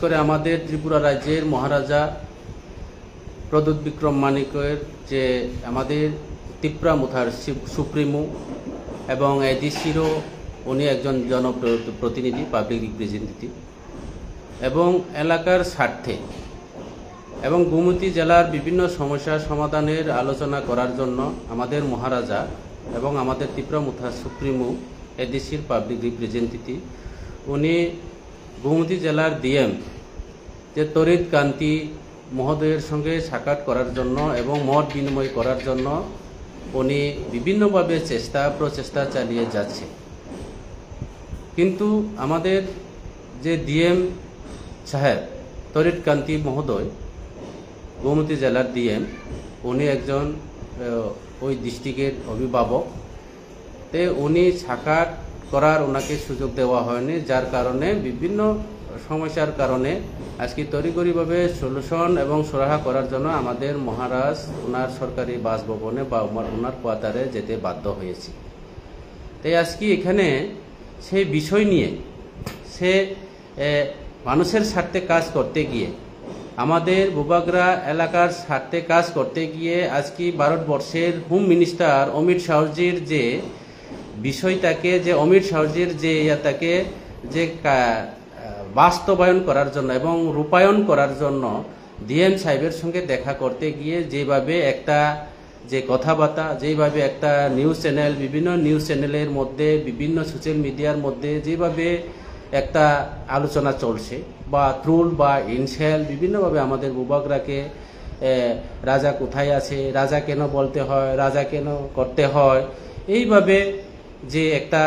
করে আমাদের ত্রিপুরা রাজ্যের মহারাজা প্রদ্যুৎ বিক্রম মানিক্যের যে আমাদের ত্রিপুরা মুথার সুপ্রিমো এবং এডিসিরও উনি একজন জনপ্রতিনিধি, পাবলিক রিপ্রেজেন্টেটিভ, এবং এলাকার স্বার্থে এবং গোমতী জেলার বিভিন্ন সমস্যা সমাধানের আলোচনা করার জন্য আমাদের মহারাজা এবং আমাদের ত্রিপুরা মুথার সুপ্রিমো এডিসির পাবলিক রিপ্রেজেন্টেটিভ উনি গোমতী জেলার ডিএম যে তরিৎ কান্তি মহোদয়ের সঙ্গে সাক্ষাৎ করার জন্য এবং মত বিনিময় করার জন্য উনি বিভিন্নভাবে প্রচেষ্টা চালিয়ে যাচ্ছে। কিন্তু আমাদের যে ডিএম সাহেব তরিৎ কান্তি মহোদয়, গোমতী জেলার ডিএম, উনি একজন ওই ডিস্ট্রিক্টের অভিভাবক, তে উনি সাক্ষাৎ করার ওনাকে সুযোগ দেওয়া হয়নি, যার কারণে বিভিন্ন সমস্যার কারণে আজকে তড়িঘড়িভাবে সলিউশন এবং সুরাহা করার জন্য আমাদের মহারাজ ওনার সরকারি বাসভবনে বা ওনার কোয়ার্টারে যেতে বাধ্য হয়েছি। তাই আজকে এখানে সেই বিষয় নিয়ে সে মানুষের স্বার্থে কাজ করতে গিয়ে, আমাদের বুবাগরা এলাকার স্বার্থে কাজ করতে গিয়ে আজকে ভারতবর্ষের হোম মিনিস্টার অমিত শাহজির যে বিষয়টাকে, যে অমিত শাহজির যে ইয়াটাকে যে বাস্তবায়ন করার জন্য এবং রূপায়ণ করার জন্য ডিএম সাহেবের সঙ্গে দেখা করতে গিয়ে যেভাবে একটা যে কথাবার্তা, যেভাবে একটা নিউজ চ্যানেল, বিভিন্ন নিউজ চ্যানেলের মধ্যে, বিভিন্ন সোশ্যাল মিডিয়ার মধ্যে যেভাবে একটা আলোচনা চলছে, বা ট্রোল বা ইনসেল বিভিন্নভাবে আমাদের বুবাগরাকে রাজা কোথায় আছে, রাজা কেন বলতে হয়, রাজা কেন করতে হয়, এইভাবে যে একটা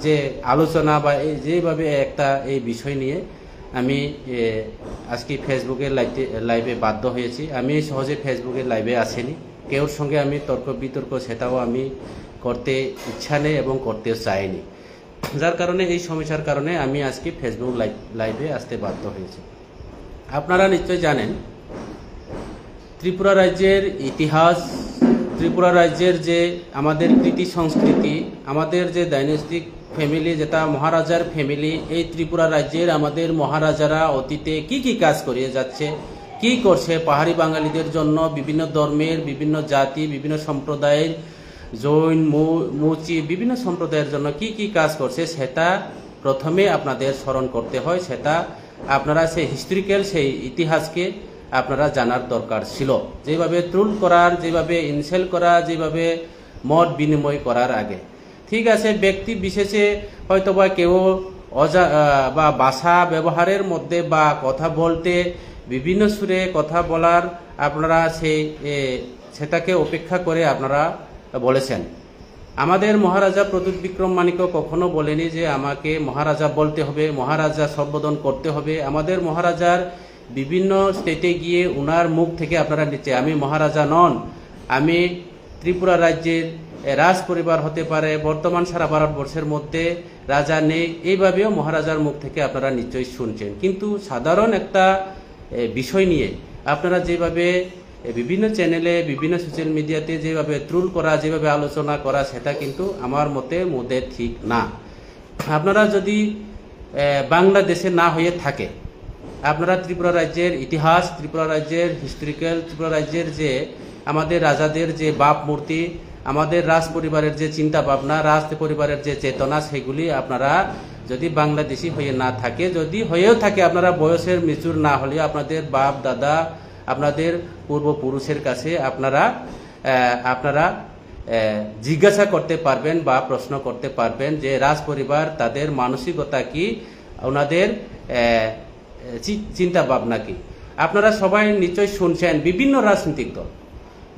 যে আলোচনা বা যেভাবে একটা এই বিষয় নিয়ে আমি আজকে ফেসবুকের লাইভে বাধ্য হয়েছি। আমি সহজে ফেসবুকের লাইভে আসেনি, কেউর সঙ্গে আমি তর্ক বিতর্ক সেটাও আমি করতে ইচ্ছা নেই এবং করতে চাইনি, যার কারণে এই সমস্যার কারণে আমি আজকে ফেসবুক লাইভে আসতে বাধ্য হয়েছি। আপনারা নিশ্চয় জানেন ত্রিপুরা রাজ্যের ইতিহাস, ত্রিপুরা রাজ্যের যে আমাদের কৃতি সংস্কৃতি, আমাদের যে ডাইনেস্টিক ফ্যামিলি, যেটা মহারাজার ফ্যামিলি, এই ত্রিপুরা রাজ্যের আমাদের মহারাজারা অতীতে কি কি কাজ করিয়ে যাচ্ছে, কি করছে পাহাড়ি বাঙালিদের জন্য, বিভিন্ন ধর্মের, বিভিন্ন জাতি, বিভিন্ন সম্প্রদায়ের, জৈন, মুচি, বিভিন্ন সম্প্রদায়ের জন্য কি কি কাজ করছে সেটা প্রথমে আপনাদের স্মরণ করতে হয়। সেটা আপনারা সেই হিস্ট্রিক্যাল সেই ইতিহাসকে আপনারা জানার দরকার ছিল। যেভাবে ট্রোল করার, যেভাবে ইনসেল করা, যেভাবে মত বিনিময় করার আগে, ঠিক আছে, ব্যক্তি বিশেষে হয়তোবা কেউ বা ভাষা ব্যবহারের মধ্যে বা কথা বলতে বিভিন্ন সুরে কথা বলার আপনারা সেটাকে উপেক্ষা করে আপনারা বলেছেন। আমাদের মহারাজা প্রদ্যুৎ বিক্রম মানিক্য কখনো বলেনি যে আমাকে মহারাজা বলতে হবে, মহারাজা সম্বোধন করতে হবে। আমাদের মহারাজার বিভিন্ন স্টেটে গিয়ে উনার মুখ থেকে আপনারা নিচ্ছে আমি মহারাজা নন, আমি ত্রিপুরা রাজ্যের রাজ পরিবার হতে পারে, বর্তমান সারা ভারতবর্ষের মধ্যে রাজা নেই, এইভাবেও মহারাজার মুখ থেকে আপনারা নিশ্চয়ই শুনছেন। কিন্তু সাধারণ একটা বিষয় নিয়ে আপনারা যেভাবে বিভিন্ন চ্যানেলে, বিভিন্ন সোশ্যাল মিডিয়াতে যেভাবে ট্রোল করা, যেভাবে আলোচনা করা, সেটা কিন্তু আমার মতে ঠিক না। আপনারা যদি বাংলাদেশে না হয়ে থাকে, আপনারা ত্রিপুরা রাজ্যের ইতিহাস, ত্রিপুরা রাজ্যের হিস্ট্রিক্যাল, ত্রিপুরা রাজ্যের যে আমাদের রাজাদের যে বাপ মূর্তি, আমাদের রাজ পরিবারের যে চিন্তা ভাবনা, রাজ পরিবারের যে চেতনা, সেগুলি আপনারা যদি বাংলাদেশি হয়ে না থাকে, যদি হয়েও থাকে আপনারা বয়সের মেচুর না হলে আপনাদের বাপ দাদা, আপনাদের পূর্বপুরুষের কাছে আপনারা জিজ্ঞাসা করতে পারবেন বা প্রশ্ন করতে পারবেন যে রাজ পরিবার তাদের মানসিকতা কি, ওনাদের চিন্তা ভাবনা কি। আপনারা সবাই নিশ্চয় শুনছেন বিভিন্ন রাজনৈতিক দল,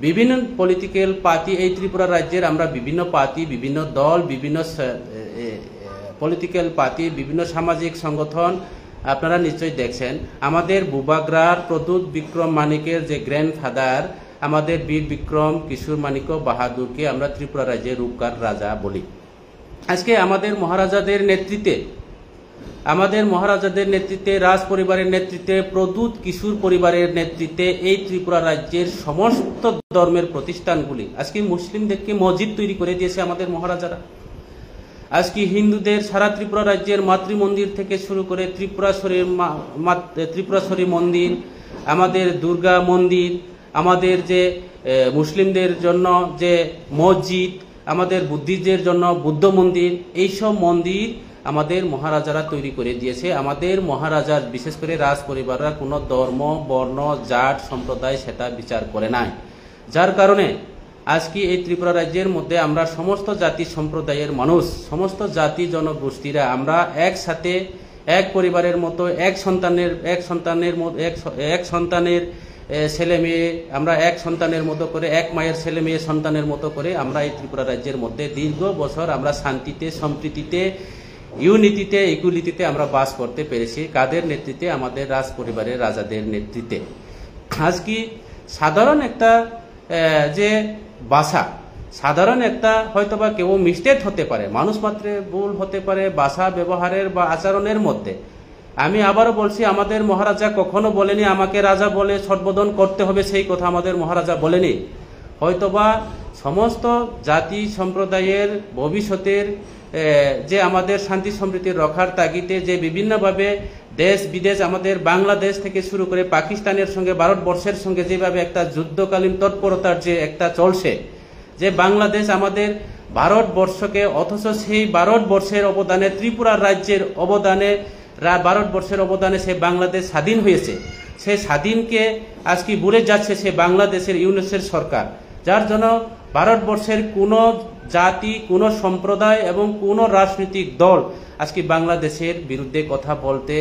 বিভিন্ন পলিটিক্যাল পার্টি, এই ত্রিপুরা রাজ্যের আমরা বিভিন্ন পার্টি, বিভিন্ন দল, বিভিন্ন পলিটিক্যাল পার্টি, বিভিন্ন সামাজিক সংগঠন আপনারা নিশ্চয়ই দেখছেন। আমাদের বুবাগরার প্রদ্যুৎ বিক্রম মানিক্যের যে গ্র্যান্ডফাদার, আমাদের বীর বিক্রম কিশোর মানিক্য বাহাদুরকে আমরা ত্রিপুরা রাজ্যের রূপকার রাজা বলি। আজকে আমাদের মহারাজাদের নেতৃত্বে, রাজ পরিবারের নেতৃত্বে, প্রদ্যুৎ কিশোর পরিবারের নেতৃত্বে এই ত্রিপুরা রাজ্যের সমস্ত ধর্মের প্রতিষ্ঠানগুলি, আজকে মুসলিমদেরকে মসজিদ তৈরি করে দিয়েছে আমাদের মহারাজারা। আজকে হিন্দুদের সারা ত্রিপুরা রাজ্যের মাতৃমন্দির থেকে শুরু করে ত্রিপুরাশ্বরী মন্দির, আমাদের দুর্গা মন্দির, আমাদের যে মুসলিমদের জন্য যে মসজিদ, আমাদের বুদ্ধিস্টদের জন্য বুদ্ধ মন্দির, এইসব মন্দির আমাদের মহারাজারা তৈরি করে দিয়েছে। আমাদের মহারাজার বিশেষ করে রাজ পরিবাররা কোনো ধর্ম, বর্ণ, জাত, সম্প্রদায় সেটা বিচার করে নাই। যার কারণে আজকে এই ত্রিপুরা রাজ্যের মধ্যে আমরা সমস্ত জাতি সম্প্রদায়ের মানুষ, সমস্ত জাতি জনগোষ্ঠীরা আমরা একসাথে এক পরিবারের মতো এক সন্তানের ছেলে মেয়ে, আমরা এক সন্তানের মতো করে, এক মায়ের ছেলে মেয়ে সন্তানের মতো করে আমরা এই ত্রিপুরা রাজ্যের মধ্যে দীর্ঘ বছর আমরা শান্তিতে, সম্প্রীতিতে, ইউনিটিতে, ইকুয়ালিটিতে আমরা বাস করতে পেরেছি। কাদের নেতৃত্বে? আমাদের রাজ পরিবারের রাজাদের নেতৃত্বে। আজকে সাধারণ একটা যে ভাষা, সাধারণ একটা হয়তোবা কেউ মিস্টেক হতে পারে, মানুষ মাত্রে ভুল হতে পারে ভাষা ব্যবহারের বা আচরণের মধ্যে। আমি আবারও বলছি, আমাদের মহারাজা কখনো বলেনি আমাকে রাজা বলে সম্বোধন করতে হবে, সেই কথা আমাদের মহারাজা বলেনি। হয়তোবা সমস্ত জাতি সম্প্রদায়ের ভবিষ্যতের যে আমাদের শান্তি সম্প্রীতি রক্ষার তাগিদে যে বিভিন্নভাবে দেশ বিদেশ, আমাদের বাংলাদেশ থেকে শুরু করে পাকিস্তানের সঙ্গে ভারতবর্ষের সঙ্গে যেভাবে একটা যুদ্ধকালীন তৎপরতার যে একটা চলছে, যে বাংলাদেশ আমাদের ভারতবর্ষকে, অথচ সেই ভারতবর্ষের অবদানে, ত্রিপুরা রাজ্যের অবদানে, ভারতবর্ষের অবদানে সে বাংলাদেশ স্বাধীন হয়েছে। সেই স্বাধীনকে আজকে ভুলে যাচ্ছে সে বাংলাদেশের ইউনিসের সরকার, যার জন্য ভারতবর্ষের কোনো জাতি, কোনো সম্প্রদায় এবং কোনো রাজনৈতিক দল আজকে বাংলাদেশের বিরুদ্ধে কথা বলতে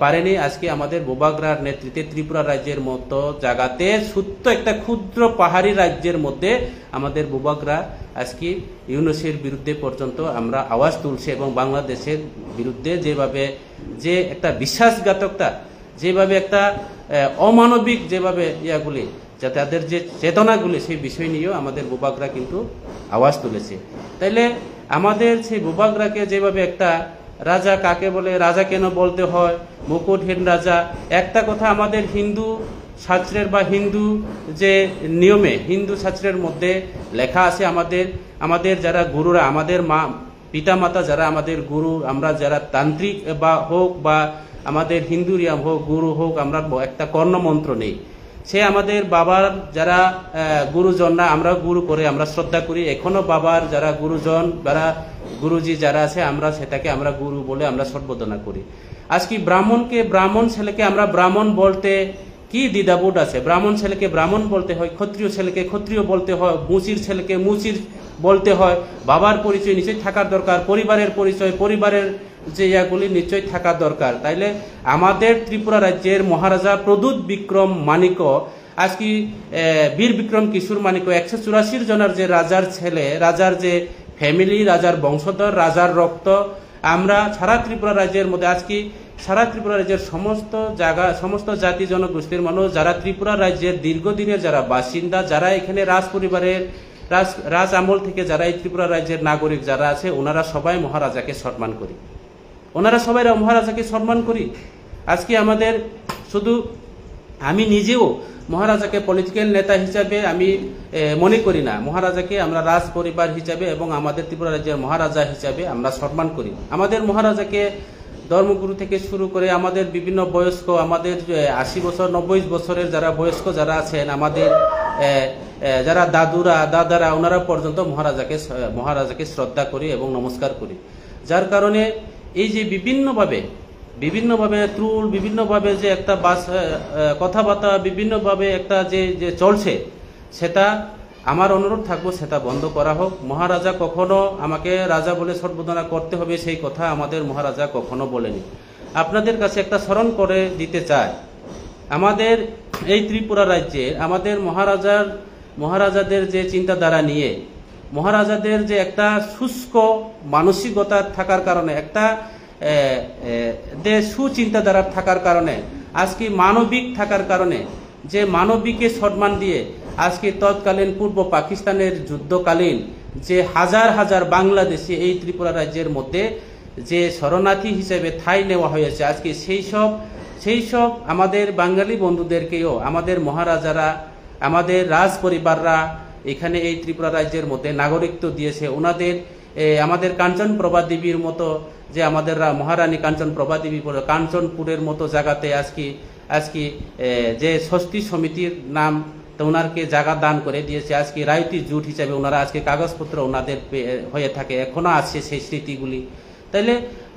পারেনি। আজকে আমাদের বোবাগ্রার নেতৃত্বে ত্রিপুরা রাজ্যের মতো জায়গাতে ছোট্ট একটা ক্ষুদ্র পাহাড়ি রাজ্যের মধ্যে আমাদের বোবাগ্রা আজকে ইউনুসের বিরুদ্ধে পর্যন্ত আমরা আওয়াজ তুলছি, এবং বাংলাদেশের বিরুদ্ধে যেভাবে যে একটা বিশ্বাসঘাতকতা, যেভাবে একটা অমানবিক যেভাবে ইয়াগুলি, যাতে তাদের যে চেতনাগুলি, সেই বিষয় নিয়েও আমাদের বোবাগ্রা কিন্তু আওয়াজ তুলেছে। তাইলে আমাদের সেই বোবাগ্রাকে যেভাবে একটা রাজা কাকে বলে, রাজা কেন বলতে হয়, মুকুটহীন রাজা, একটা কথা আমাদের হিন্দু শাস্ত্রের বা হিন্দু যে নিয়মে, হিন্দু শাস্ত্রের মধ্যে লেখা আছে, আমাদের যারা গুরুরা, আমাদের পিতা মাতা যারা আমাদের গুরু, আমরা যারা তান্ত্রিক বা হোক বা আমাদের হিন্দুরিয়াম হোক, গুরু হোক, আমরা একটা কর্ণমন্ত্র নেই। সে আমাদের বাবার যারা গুরুজনরা, আমরা গুরু করে আমরা শ্রদ্ধা করি, এখনো বাবার যারা গুরুজন, যারা গুরুজি যারা আছে, আমরা সেটাকে আমরা গুরু বলে আমরা সম্বোধনা করি। আজকে ব্রাহ্মণ ছেলেকে আমরা ব্রাহ্মণ বলতে কি দ্বিধাবোধ আছে? ব্রাহ্মণ ছেলেকে ব্রাহ্মণ বলতে হয়, ক্ষত্রিয় ছেলেকে ক্ষত্রিয় বলতে হয়, মুচির ছেলেকে মুচির বলতে হয়। বাবার পরিচয় নিশ্চয়ই থাকার দরকার, পরিবারের পরিচয়, পরিবারের যে ইয়াগুলি নিশ্চয়ই থাকা দরকার। তাইলে আমাদের ত্রিপুরা রাজ্যের মহারাজা প্রদ্যুৎ বিক্রম মানিক্য, আজকে বীর বিক্রম কিশোর মানিক্য, 184 জনের যে রাজার ছেলে, রাজার যে ফ্যামিলি, রাজার বংশধর, রাজার রক্ত, আমরা সারা ত্রিপুরা রাজ্যের মধ্যে আজকে সারা ত্রিপুরা রাজ্যের সমস্ত জায়গা, সমস্ত জাতি জনগোষ্ঠীর মানুষ যারা ত্রিপুরা রাজ্যের দীর্ঘদিনের যারা বাসিন্দা, যারা এখানে রাজ পরিবারের রাজ আমল থেকে যারা এই ত্রিপুরা রাজ্যের নাগরিক যারা আছে, ওনারা সবাই মহারাজাকে সম্মান করি, ওনারা সবাই মহারাজাকে সম্মান করি। আজকে আমাদের শুধু আমি নিজেও মহারাজাকে পলিটিক্যাল নেতা হিসাবে আমি মনে করি না, মহারাজাকে আমরা রাজ পরিবার হিসাবে এবং আমাদের ত্রিপুরা রাজ্যের মহারাজা হিসাবে আমরা সম্মান করি। আমাদের মহারাজাকে ধর্মগুরু থেকে শুরু করে আমাদের বিভিন্ন বয়স্ক, আমাদের 80 বছর 90 বছরের যারা বয়স্ক যারা আছেন, আমাদের যারা দাদারা, ওনারা পর্যন্ত মহারাজাকে শ্রদ্ধা করি এবং নমস্কার করি। যার কারণে এই যে বিভিন্নভাবে ত্রুল, বিভিন্নভাবে যে একটা কথাবার্তা, বিভিন্নভাবে একটা যে চলছে, সেটা আমার অনুরোধ থাকবো সেটা বন্ধ করা হোক। মহারাজা কখনো আমাকে রাজা বলে সম্বোধনা করতে হবে সেই কথা আমাদের মহারাজা কখনো বলেনি। আপনাদের কাছে একটা স্মরণ করে দিতে চাই, আমাদের এই ত্রিপুরা রাজ্যে আমাদের মহারাজাদের যে চিন্তাধারা নিয়ে, মহারাজাদের যে একটা শুষ্ক মানসিকতা থাকার কারণে, একটা সুচিন্তাধারা থাকার কারণে, আজকে মানবিক থাকার কারণে, যে মানবিককে সম্মান দিয়ে আজকে তৎকালীন পূর্ব পাকিস্তানের যুদ্ধকালীন যে হাজার হাজার বাংলাদেশি এই ত্রিপুরা রাজ্যের মধ্যে যে শরণার্থী হিসেবে ঠাঁই নেওয়া হয়েছে, আজকে সেই সব আমাদের বাঙালি বন্ধুদেরকেও আমাদের মহারাজারা, আমাদের রাজ পরিবাররা এখানে এই ত্রিপুরা রাজ্যের মধ্যে নাগরিকত্ব দিয়েছে। ওনাদের আমাদের কাঞ্চন প্রভা দেবীর মতো, যে আমাদের মহারানী কাঞ্চন প্রভা দেবী কাঞ্চনপুরের মতো জায়গাতে আজকে যে ষষ্ঠী সমিতির নাম তো ওনারকে জায়গা দান করে দিয়েছে। আজকে রায়তি জুট হিসাবে ওনারা আজকে কাগজপত্র ওনাদের হয়ে থাকে, এখনো আছে সেই স্মৃতিগুলি। তাইলে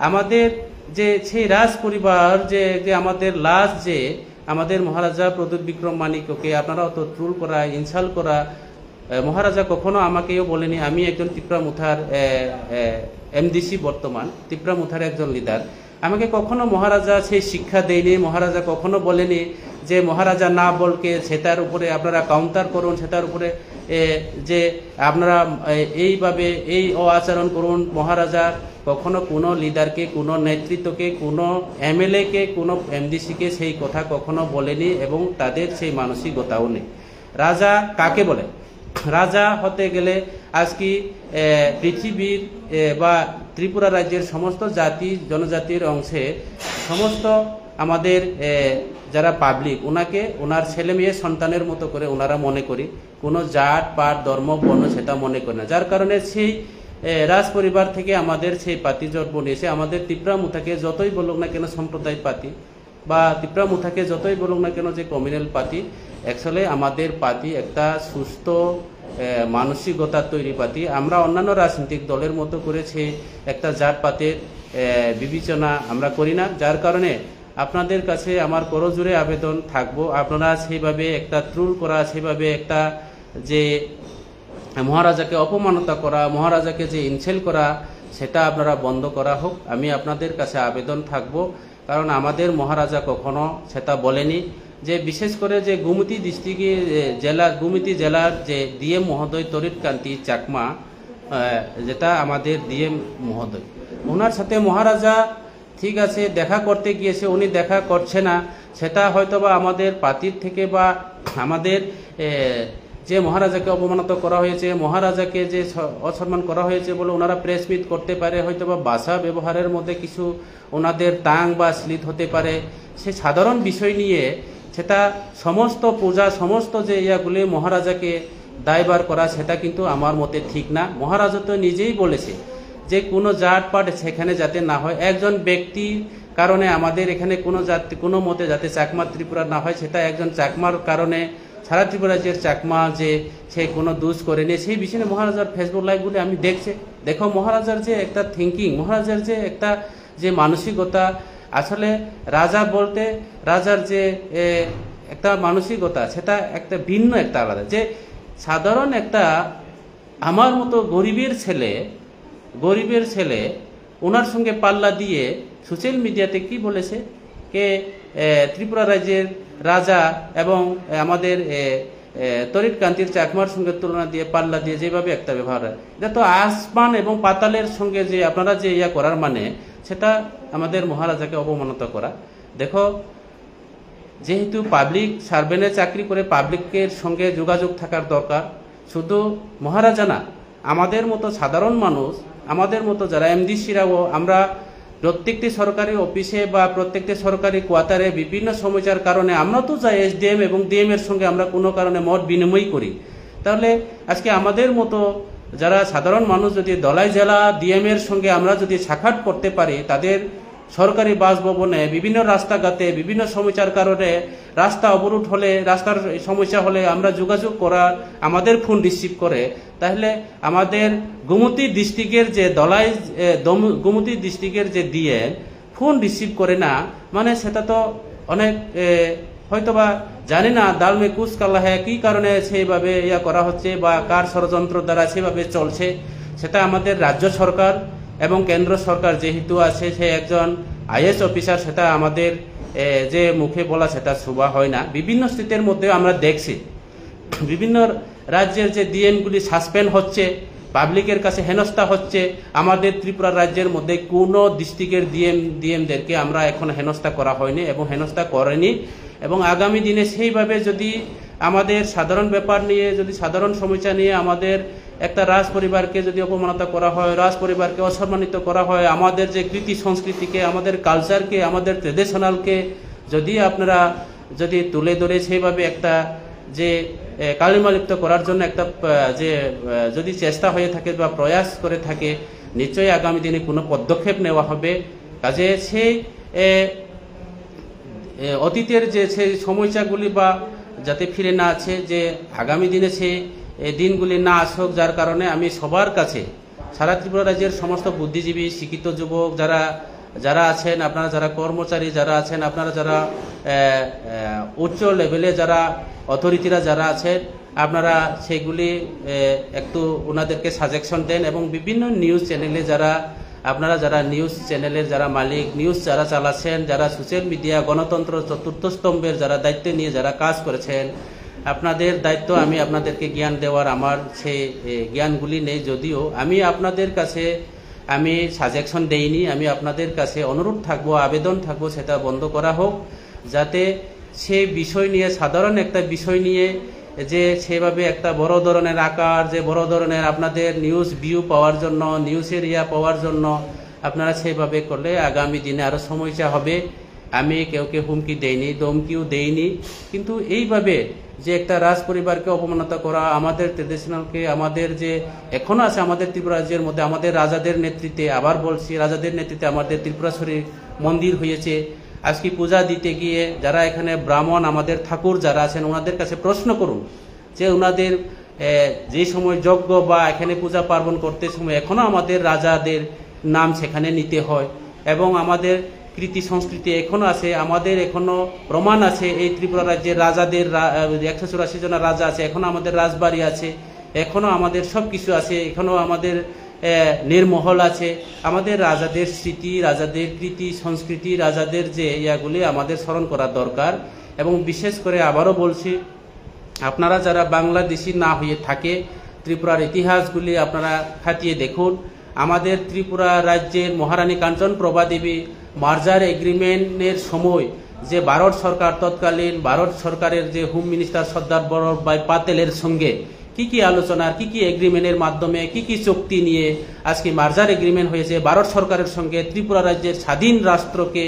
আমাদের যে সেই রাজ পরিবার যে আমাদের লাস্ট যে আমাদের মহারাজা প্রদ্যুৎ বিক্রম মানিক্যকে আপনারা অত ট্রোল করা, ইনসাল্ট করা, মহারাজা কখনো আমাকেও বলেনি। আমি একজন তিপ্রামুথার এমডিসি, বর্তমান তিপ্রামুথার একজন লিডার। আমাকে কখনো মহারাজা সেই শিক্ষা দেয়নি। মহারাজা কখনো বলেনি যে মহারাজা না বলকে সেটার উপরে আপনারা কাউন্টার করুন, সেটার উপরে যে আপনারা এইভাবে এই আচরণ করুন। মহারাজা কখনো কোনো লিডারকে, কোনো নেতৃত্বকে, কোনো এমএলএকে, কোনো এমডিসিকে সেই কথা কখনো বলেনি এবং তাদের সেই মানসিকতাও নেই। রাজা কাকে বলে? রাজা হতে গেলে আজকে পৃথিবীর বা ত্রিপুরা রাজ্যের সমস্ত জাতি জনজাতির অংশে সমস্ত আমাদের যারা পাবলিক ওনাকে ওনার ছেলে মেয়ে সন্তানের মতো করে ওনারা মনে করি, কোনো জাত পাট ধর্ম বর্ণ সেটা মনে করে না। যার কারণে সেই রাজ পরিবার থেকে আমাদের সেই পাতি জন্ম নিয়েছে। আমাদের তিপ্রামুথাকে যতই বলুক না কেন সম্প্রদায় পাতি, বা তিপ্রামুথাকে যতই বলুক না কেন যে কমিউনাল পাতি, অ্যাকচুয়ালি আমাদের পাতি একটা সুস্থ মানসিকতার তৈরি পাতি। আমরা অন্যান্য রাজনৈতিক দলের মতো করেছে একটা জাত পাতের বিবেচনা আমরা করি না। যার কারণে আপনাদের কাছে আমার করজোড়ে আবেদন থাকবো, আপনারা সেইভাবে একটা ট্রোল করা, সেইভাবে একটা যে মহারাজাকে অপমানতা করা, মহারাজাকে যে ইনসাল্ট করা, সেটা আপনারা বন্ধ করা হোক। আমি আপনাদের কাছে আবেদন থাকবো, কারণ আমাদের মহারাজা কখনো সেটা বলেনি। যে বিশেষ করে যে গুমতি ডিস্ট্রিক্টের গুমতি জেলার যে ডিএম মহোদয় তরিৎ কান্তি চাকমা, যেটা আমাদের ডিএম মহোদয়, ওনার সাথে মহারাজা ঠিক আছে দেখা করতে গিয়েছে, উনি দেখা করছে না, সেটা হয়তোবা আমাদের পাতির থেকে বা আমাদের যে মহারাজাকে অপমানিত করা হয়েছে, মহারাজাকে যে অসম্মান করা হয়েছে বলে ওনারা প্রেস মিট করতে পারে, হয়তোবা ভাষা ব্যবহারের মধ্যে কিছু ওনাদের টাং বা স্লিত হতে পারে। সে সাধারণ বিষয় নিয়ে সেটা সমস্ত পূজা সমস্ত যে ইয়াগুলি মহারাজাকে দায়বার করা, সেটা কিন্তু আমার মতে ঠিক না। মহারাজা তো নিজেই বলেছে যে কোনো জাত পাট সেখানে যাতে না হয়, একজন ব্যক্তির কারণে আমাদের এখানে কোনো জাতি কোনো মতে যাতে চাকমা ত্রিপুরা না হয়, সেটা একজন চাকমার কারণে সারা ত্রিপুরা রাজ্যের চাকমা যে সে কোনো দোষ করেনি, সেই বিষয়ে মহারাজার ফেসবুক লাইভগুলি আমি দেখো মহারাজার যে একটা থিঙ্কিং, মহারাজার যে একটা যে মানসিকতা, আসলে রাজা বলতে রাজার যে একটা মানসিকতা সেটা একটা ভিন্ন একটা আলাদা। যে সাধারণ একটা আমার মতো গরিবের ছেলে ওনার সঙ্গে পাল্লা দিয়ে সোশ্যাল মিডিয়াতে কি বলেছে কে ত্রিপুরা রাজ্যের রাজা এবং আমাদের তরিৎ কান্তির চাকমার সঙ্গে তুলনা দিয়ে পাল্লা দিয়ে যেভাবে একটা ব্যবহার হয়, এটা তো আসমান এবং পাতালের সঙ্গে যে আপনারা যে ইয়া করার মানে সেটা আমাদের মহারাজাকে অপমানিত করা। দেখো যেহেতু পাবলিক সার্ভেন্টে চাকরি করে পাবলিকের সঙ্গে যোগাযোগ থাকার দরকার, শুধু মহারাজা না, আমাদের মতো সাধারণ মানুষ, আমাদের মতো যারা এমডিসিরাও আমরা প্রত্যেকটি সরকারি অফিসে বা প্রত্যেকটি সরকারি কোয়ার্টারে বিভিন্ন সমস্যার কারণে আমরা তো যাই এসডিএম এবং ডিএম এর সঙ্গে আমরা কোনো কারণে মত বিনিময় করি। তাহলে আজকে আমাদের মতো যারা সাধারণ মানুষ যদি দলাই জেলা ডিএম এর সঙ্গে আমরা যদি সাক্ষাৎ করতে পারি, তাদের সরকারি বাসভবনে বিভিন্ন রাস্তাঘাটে বিভিন্ন সমস্যার কারণে রাস্তা অবরোধ হলে, রাস্তার সমস্যা হলে আমরা যোগাযোগ করার আমাদের ফোন রিসিভ করে, তাহলে আমাদের গোমতী ডিস্ট্রিক্টের যে গোমতী ডিস্ট্রিক্টের যে ডিএম ফোন রিসিভ করে না, মানে সেটা তো অনেক হয়তোবা জানি না দাল মে কুছ কালা হ্যাঁ, কি কারণে সেইভাবে ইয়া করা হচ্ছে বা কার ষড়যন্ত্র দ্বারা সেভাবে চলছে, সেটা আমাদের রাজ্য সরকার এবং কেন্দ্র সরকার যেহেতু আছে, সে একজন আইএস অফিসার, সেটা আমাদের যে মুখে বলা সেটা শোভা হয় না। বিভিন্ন স্থিতির মধ্যে আমরা দেখছি বিভিন্ন রাজ্যের যে ডিএমগুলি সাসপেন্ড হচ্ছে, পাবলিকের কাছে হেনস্থা হচ্ছে। আমাদের ত্রিপুরা রাজ্যের মধ্যে কোনো ডিস্ট্রিক্টের ডিএমদেরকে আমরা এখন হেনস্থা করা হয়নি এবং হেনস্থা করেনি, এবং আগামী দিনে সেইভাবে যদি আমাদের সাধারণ ব্যাপার নিয়ে, যদি সাধারণ সমস্যা নিয়ে আমাদের একটা রাজ পরিবারকে যদি অপমানিত করা হয়, রাজ পরিবারকে অসম্মানিত করা হয়, আমাদের যে কৃতি সংস্কৃতিকে, আমাদের কালচারকে, আমাদের ট্রেডিশনালকে যদি আপনারা যদি তুলে ধরে সেইভাবে একটা যে কালিমালিপ্ত করার জন্য একটা যে যদি চেষ্টা হয়ে থাকে বা প্রয়াস করে থাকে, নিশ্চয়ই আগামী দিনে কোনো পদক্ষেপ নেওয়া হবে। কাজে সেই অতীতের যে সেই সমস্যাগুলি বা যাতে ফিরে না আসে, যে আগামী দিনে সেই দিনগুলি না আসুক, যার কারণে আমি সবার কাছে, সারা ত্রিপুরা রাজ্যের সমস্ত বুদ্ধিজীবী শিক্ষিত যুবক যারা আছেন, আপনারা যারা কর্মচারী যারা আছেন, আপনারা যারা উচ্চ লেভেলে যারা অথরিটিরা যারা আছেন, আপনারা সেগুলি একটু ওনাদেরকে সাজেশন দেন এবং বিভিন্ন নিউজ চ্যানেলে আপনারা যারা নিউজ চ্যানেলের যারা মালিক, নিউজ যারা চালাচ্ছেন, যারা সোশ্যাল মিডিয়া গণতন্ত্র চতুর্থ স্তম্ভের যারা দায়িত্ব নিয়ে যারা কাজ করেছেন, আপনাদের দায়িত্ব আমি আপনাদেরকে জ্ঞান দেওয়ার, আমার সেই জ্ঞানগুলি নেই। যদিও আমি আপনাদের কাছে আমি সাজেশন দেইনি, আমি আপনাদের কাছে অনুরোধ থাকবো, আবেদন থাকবো সেটা বন্ধ করা হোক, যাতে সেই বিষয় নিয়ে, সাধারণ একটা বিষয় নিয়ে যে সেভাবে একটা বড় ধরনের আকার, যে বড় ধরনের আপনাদের নিউজ ভিউ পাওয়ার জন্য, নিউজ এরিয়া পাওয়ার জন্য আপনারা সেভাবে করলে আগামী দিনে আরো সমস্যা হবে। আমি কেউকে হুমকি দেইনি, ধমকিও দেইনি, কিন্তু এইভাবে যে একটা রাজ পরিবারকে অপমানতা করা, আমাদের ট্রেডিশনালকে, আমাদের যে এখনো আছে আমাদের ত্রিপুরা রাজ্যের মধ্যে, আমাদের রাজাদের নেতৃত্বে, আবার বলছি রাজাদের নেতৃত্বে আমাদের ত্রিপুরাশ্বরী মন্দির হয়েছে। আজকে পূজা দিতে গিয়ে যারা এখানে ব্রাহ্মণ, আমাদের ঠাকুর যারা আছেন, ওনাদের কাছে প্রশ্ন করুন যে ওনাদের যে সময় যজ্ঞ বা এখানে পূজা পার্বণ করতে সময় এখনো আমাদের রাজাদের নাম সেখানে নিতে হয়, এবং আমাদের কৃতি সংস্কৃতি এখনো আছে, আমাদের এখনো প্রমাণ আছে এই ত্রিপুরা রাজ্যের রাজাদের 184 জন রাজা আছে, এখনো আমাদের রাজবাড়ি আছে, এখনো আমাদের সব কিছু আছে, এখনো আমাদের নির্মহল আছে। আমাদের রাজাদের স্মৃতি, রাজাদের কৃতি সংস্কৃতি, রাজাদের যে ইয়াগুলি আমাদের স্মরণ করা দরকার। এবং বিশেষ করে আবারও বলছি, আপনারা যারা বাংলাদেশি না হয়ে থাকে, ত্রিপুরার ইতিহাসগুলি আপনারা খাতিয়ে দেখুন। আমাদের ত্রিপুরা রাজ্যের মহারানী কাঞ্চন প্রভা দেবী মার্জার এগ্রিমেন্টের সময় যে ভারত সরকার, তৎকালীন ভারত সরকারের যে হোম মিনিস্টার সর্দার বল্লভভাই পাটেলের সঙ্গে কি আলোচনার, কি এগ্রিমেন্টের মাধ্যমে, কি চুক্তি নিয়ে আজকে মার্জার এগ্রিমেন্ট হয়েছে ভারত সরকারের সঙ্গে, ত্রিপুরা রাজ্যের স্বাধীন রাষ্ট্রকে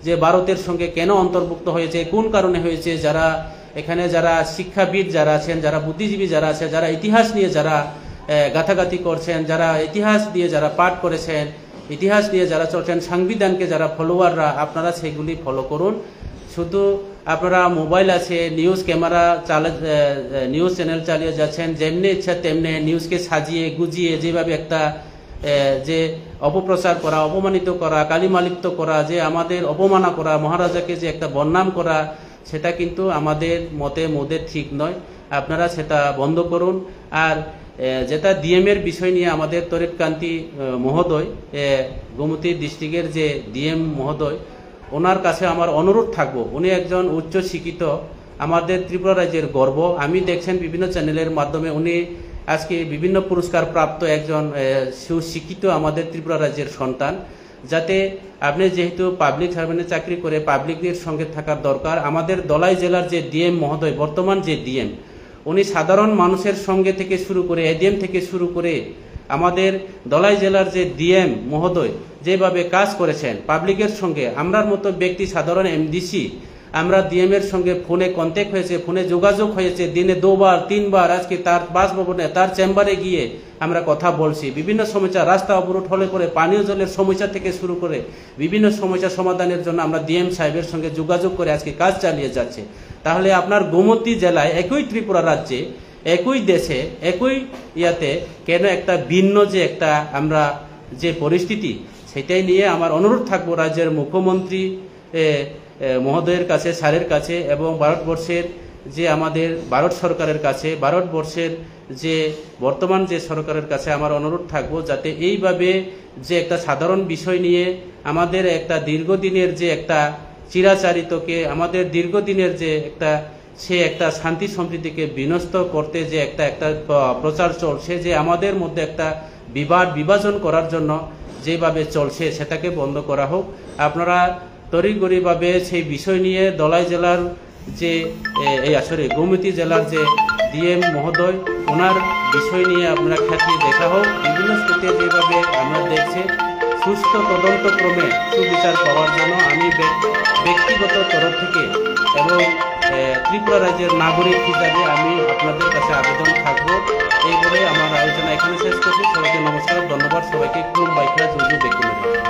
যে ভারতের সঙ্গে কেন অন্তর্ভুক্ত হয়েছে, কোন কারণে হয়েছে, যারা এখানে যারা শিক্ষাবিদ যারা আছেন, যারা বুদ্ধিজীবী যারা আছে, যারা ইতিহাস নিয়ে যারা গাথাগাথি করছেন, যারা ইতিহাস দিয়ে যারা পাঠ করেছেন, ইতিহাস নিয়ে যারা চলছেন, সংবিধানকে যারা ফলোয়াররা, আপনারা সেগুলি ফলো করুন। শুধু আপনারা মোবাইল আছে, নিউজ ক্যামেরা নিউজ চ্যানেল চালিয়ে যাচ্ছেন, যেমনি ইচ্ছা তেমনি নিউজকে সাজিয়ে গুজিয়ে যেভাবে একটা যে অপপ্রচার করা, অপমানিত করা, কালিমালিপ্ত করা, যে আমাদের অপমানা করা, মহারাজাকে যে একটা বদনাম করা, সেটা কিন্তু আমাদের মতে ঠিক নয়। আপনারা সেটা বন্ধ করুন। আর যেটা ডিএমের বিষয় নিয়ে আমাদের তরিৎকান্তি মহোদয়, গোমতী ডিস্ট্রিক্টের যে ডিএম মহোদয়, ওনার কাছে আমার অনুরোধ থাকবো, উনি একজন উচ্চ শিক্ষিত, আমাদের ত্রিপুরা রাজ্যের গর্ব। আমি দেখছেন বিভিন্ন চ্যানেলের মাধ্যমে উনি আজকে বিভিন্ন পুরস্কার প্রাপ্ত একজন সুশিক্ষিত আমাদের ত্রিপুরা রাজ্যের সন্তান। যাতে আপনি যেহেতু পাবলিক সার্ভেন্টে চাকরি করে পাবলিকের সঙ্গে থাকার দরকার, আমাদের দলাই জেলার যে ডিএম মহোদয়, বর্তমান যে ডিএম, উনি সাধারণ মানুষের সঙ্গে থেকে শুরু করে, এডিএম থেকে শুরু করে আমাদের দলাই জেলার যে ডিএম মহোদয় যেভাবে কাজ করেছেন পাবলিকের সঙ্গে, আমরার মতো ব্যক্তি সাধারণ এমডিসি, আমরা ডিএম এর সঙ্গে ফোনে কন্ট্যাক্ট হয়েছে, ফোনে যোগাযোগ হয়েছে, দিনে 2 বার 3 বার, আজকে তার বাসভবনে, তার চেম্বারে গিয়ে আমরা কথা বলছি। বিভিন্ন সমস্যা, রাস্তা অবরোধ হলে পরে পানীয় জলের সমস্যা থেকে শুরু করে বিভিন্ন সমস্যা সমাধানের জন্য আমরা ডিএম সাহেবের সঙ্গে যোগাযোগ করে আজকে কাজ চালিয়ে যাচ্ছে। তাহলে আপনার গোমতী জেলায়, একই ত্রিপুরা রাজ্যে, একই দেশে, একই ইয়াতে কেন একটা ভিন্ন যে একটা আমরা যে পরিস্থিতি, সেটাই নিয়ে আমার অনুরোধ থাকবো রাজ্যের মুখ্যমন্ত্রী মহোদয়ের কাছে, স্যারের কাছে, এবং ভারতবর্ষের যে আমাদের ভারত সরকারের কাছে, ভারতবর্ষের যে বর্তমান যে সরকারের কাছে আমার অনুরোধ থাকবো, যাতে এইভাবে যে একটা সাধারণ বিষয় নিয়ে আমাদের একটা দীর্ঘদিনের যে একটা চিরাচারিতকে, আমাদের দীর্ঘদিনের যে একটা শান্তি সম্প্রীতিকে বিনষ্ট করতে যে একটা প্রচার চলছে, যে আমাদের মধ্যে একটা বিভাজন করার জন্য যেভাবে চলছে, সেটাকে বন্ধ করা হোক। আপনারা তড়িঘড়িভাবে সেই বিষয় নিয়ে দলাই জেলার যে গোমতী জেলার যে ডিএম মহোদয়, ওনার বিষয় নিয়ে আপনারা খ্যাতিয়ে দেখা হোক। বিভিন্ন স্টেটে যেভাবে আমরা দেখছি, সুস্থ তদন্তক্রমে সুবিচার পাওয়ার জন্য আমি ব্যক্তিগত তরফ থেকে এবং ত্রিপুরা রাজ্যের নাগরিক হিসাবে আমি আপনাদের কাছে আবেদন থাকবো। এই বলে আমার আলোচনা এখানে শেষ করছি। সবাইকে নমস্কার, ধন্যবাদ। সবাইকে খুব বাইখা জুজু দেখুন।